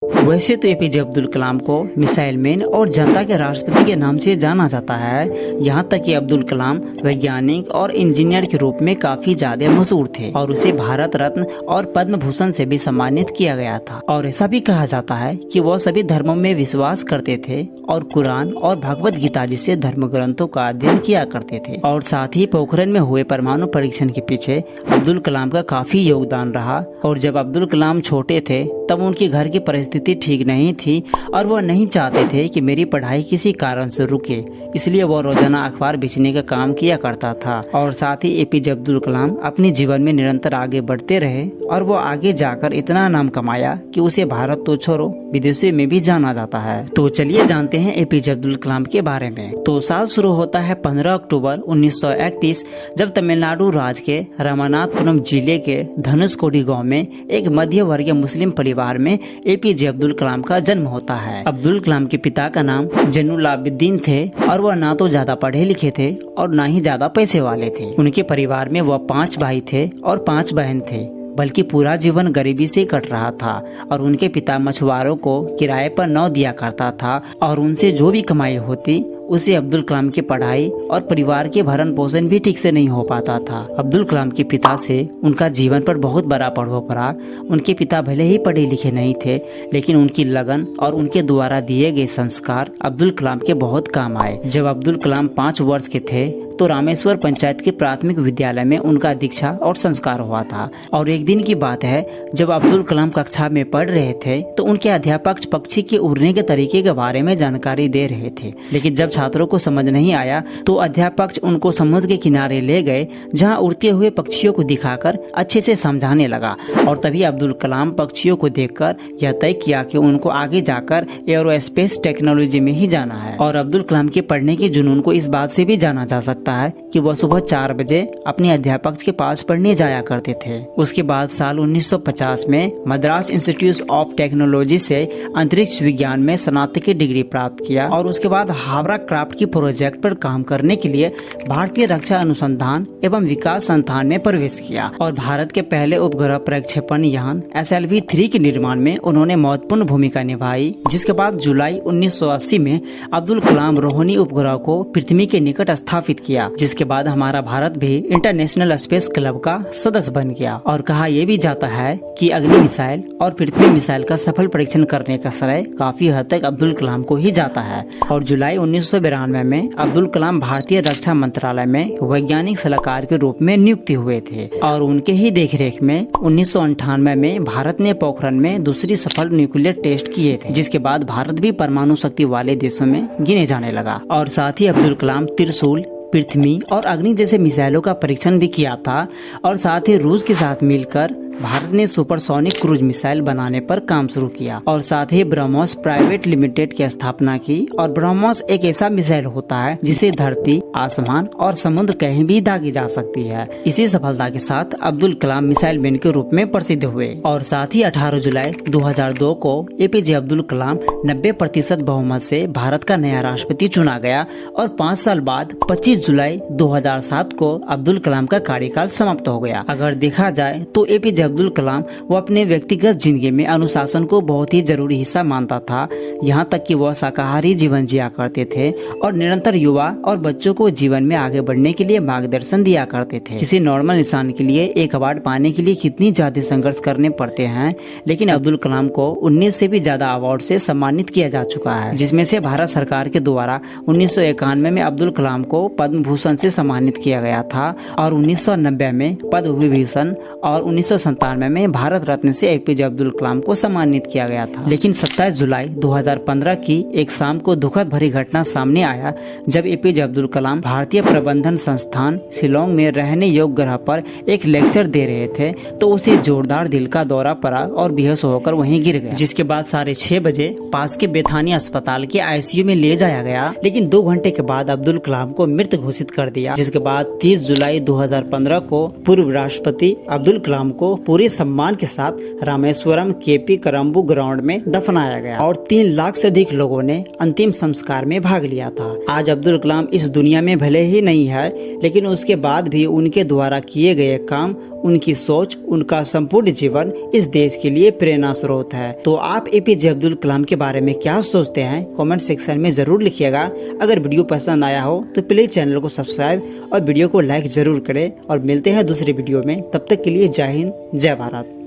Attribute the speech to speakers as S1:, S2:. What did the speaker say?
S1: वैसे तो एपीजे अब्दुल कलाम को मिसाइल मैन और जनता के राष्ट्रपति के नाम से जाना जाता है। यहाँ तक कि अब्दुल कलाम वैज्ञानिक और इंजीनियर के रूप में काफी ज्यादा मशहूर थे और उसे भारत रत्न और पद्म भूषण से भी सम्मानित किया गया था। और ऐसा भी कहा जाता है कि वह सभी धर्मों में विश्वास करते थे और कुरान और भगवत गीता जैसे धर्म ग्रंथों का अध्ययन किया करते थे। और साथ ही पोखरण में हुए परमाणु परीक्षण के पीछे अब्दुल कलाम का काफी योगदान रहा। और जब अब्दुल कलाम छोटे थे तब उनके घर की परिस्थिति ठीक नहीं थी और वह नहीं चाहते थे कि मेरी पढ़ाई किसी कारण से रुके, इसलिए वह रोजाना अखबार बेचने का काम किया करता था। और साथ ही एपीजे अब्दुल कलाम अपने जीवन में निरंतर आगे बढ़ते रहे और वो आगे जाकर इतना नाम कमाया कि उसे भारत तो छोड़ो विदेशों में भी जाना जाता है। तो चलिए जानते हैं एपीजे अब्दुल कलाम के बारे में। तो साल शुरू होता है 15 अक्टूबर 1931 जब तमिलनाडु राज्य के रामनाथपुरम जिले के धनुषकोडी गाँव में एक मध्य वर्गीय मुस्लिम परिवार में एपीजे अब्दुल कलाम का जन्म होता है। अब्दुल कलाम के पिता का नाम जैनुलाब्दीन थे और वह ना तो ज्यादा पढ़े लिखे थे और ना ही ज्यादा पैसे वाले थे। उनके परिवार में वह 5 भाई थे और 5 बहन थे, बल्कि पूरा जीवन गरीबी से कट रहा था। और उनके पिता मछुआरों को किराए पर नाव दिया करता था और उनसे जो भी कमाई होती उसे अब्दुल कलाम की पढ़ाई और परिवार के भरण पोषण भी ठीक से नहीं हो पाता था। अब्दुल कलाम के पिता से उनका जीवन पर बहुत बड़ा प्रभाव पड़ा। उनके पिता भले ही पढ़े लिखे नहीं थे, लेकिन उनकी लगन और उनके द्वारा दिए गए संस्कार अब्दुल कलाम के बहुत काम आए। जब अब्दुल कलाम 5 वर्ष के थे तो रामेश्वर पंचायत के प्राथमिक विद्यालय में उनका दीक्षा और संस्कार हुआ था। और एक दिन की बात है, जब अब्दुल कलाम कक्षा में पढ़ रहे थे तो उनके अध्यापक पक्षी के उड़ने के तरीके के बारे में जानकारी दे रहे थे, लेकिन जब छात्रों को समझ नहीं आया तो अध्यापक उनको समुद्र के किनारे ले गए जहां उड़ते हुए पक्षियों को दिखाकर अच्छे से समझाने लगा। और तभी अब्दुल कलाम पक्षियों को देखकर यह तय किया कि उनको आगे जाकर एरोस्पेस टेक्नोलॉजी में ही जाना है। और अब्दुल कलाम के पढ़ने के जुनून को इस बात से भी जाना जा सकता है कि वह सुबह 4 बजे अपने अध्यापक के पास पढ़ने जाया करते थे। उसके बाद साल 1950 में मद्रास इंस्टीट्यूट ऑफ टेक्नोलॉजी से अंतरिक्ष विज्ञान में स्नातक की डिग्री प्राप्त किया। और उसके बाद हावड़ा क्राफ्ट की प्रोजेक्ट पर काम करने के लिए भारतीय रक्षा अनुसंधान एवं विकास संस्थान में प्रवेश किया। और भारत के पहले उपग्रह प्रक्षेपण यान SLV-3 के निर्माण में उन्होंने महत्वपूर्ण भूमिका निभाई। जिसके बाद जुलाई 1980 में अब्दुल कलाम रोहिणी उपग्रह को पृथ्वी के निकट स्थापित किया, जिसके बाद हमारा भारत भी इंटरनेशनल स्पेस क्लब का सदस्य बन गया। और कहा यह भी जाता है कि अग्नि मिसाइल और पृथ्वी मिसाइल का सफल परीक्षण करने का श्रेय काफी हद तक अब्दुल कलाम को ही जाता है। और जुलाई 1992 में अब्दुल कलाम भारतीय रक्षा मंत्रालय में वैज्ञानिक सलाहकार के रूप में नियुक्त हुए थे। और उनके ही देखरेख में 1998 में भारत ने पोखरण में दूसरी सफल न्यूक्लियर टेस्ट किए थे, जिसके बाद भारत भी परमाणु शक्ति वाले देशों में गिने जाने लगा। और साथ ही अब्दुल कलाम त्रिशूल, पृथ्वी और अग्नि जैसे मिसाइलों का परीक्षण भी किया था। और साथ ही रूस के साथ मिलकर भारत ने सुपरसोनिक क्रूज मिसाइल बनाने पर काम शुरू किया। और साथ ही ब्रह्मोस प्राइवेट लिमिटेड की स्थापना की। और ब्रह्मोस एक ऐसा मिसाइल होता है जिसे धरती, आसमान और समुद्र कहीं भी दागी जा सकती है। इसी सफलता के साथ अब्दुल कलाम मिसाइल मैन के रूप में प्रसिद्ध हुए। और साथ ही 18 जुलाई 2002 को एपीजे अब्दुल कलाम 90% बहुमत से भारत का नया राष्ट्रपति चुना गया। और 5 साल बाद 25 जुलाई 2007 को अब्दुल कलाम का कार्यकाल समाप्त हो गया। अगर देखा जाए तो एपीजे अब्दुल कलाम वो अपने व्यक्तिगत जिंदगी में अनुशासन को बहुत ही जरूरी हिस्सा मानता था। यहाँ तक कि वह शाकाहारी जीवन जिया करते थे और निरंतर युवा और बच्चों को जीवन में आगे बढ़ने के लिए मार्गदर्शन दिया करते थे। किसी नॉर्मल इंसान के लिए एक अवार्ड पाने के लिए कितनी ज्यादा संघर्ष करने पड़ते हैं, लेकिन अब्दुल कलाम को 19 से भी ज्यादा अवार्ड से सम्मानित किया जा चुका है, जिसमें से भारत सरकार के द्वारा 1991 में अब्दुल कलाम को पद्म भूषण से सम्मानित किया गया था। और 1990 में पद्म विभूषण और 1997 में भारत रत्न से एपीजे अब्दुल कलाम को सम्मानित किया गया था। लेकिन 27 जुलाई 2015 की एक शाम को दुखद भरी घटना सामने आया, जब एपीजे अब्दुल कलाम भारतीय प्रबंधन संस्थान शिलोंग में रहने योग्य ग्रह पर एक लेक्चर दे रहे थे तो उसे जोरदार दिल का दौरा पड़ा और बेहोश होकर वहीं गिर गया। जिसके बाद 6:30 बजे पास के बेथानी अस्पताल के ICU में ले जाया गया, लेकिन 2 घंटे के बाद अब्दुल कलाम को मृत घोषित कर दिया। जिसके बाद 30 जुलाई 2015 को पूर्व राष्ट्रपति अब्दुल कलाम को पूरे सम्मान के साथ रामेश्वरम केपी करम्बू ग्राउंड में दफनाया गया और 3 लाख से अधिक लोगों ने अंतिम संस्कार में भाग लिया था। आज अब्दुल कलाम इस दुनिया में भले ही नहीं है, लेकिन उसके बाद भी उनके द्वारा किए गए काम, उनकी सोच, उनका संपूर्ण जीवन इस देश के लिए प्रेरणा स्रोत है। तो आप एपीजे अब्दुल कलाम के बारे में क्या सोचते हैं, कमेंट सेक्शन में जरूर लिखिएगा। अगर वीडियो पसंद आया हो तो प्लीज चैनल को सब्सक्राइब और वीडियो को लाइक जरूर करें और मिलते हैं दूसरे वीडियो में। तब तक के लिए जय हिंद, जय भारत।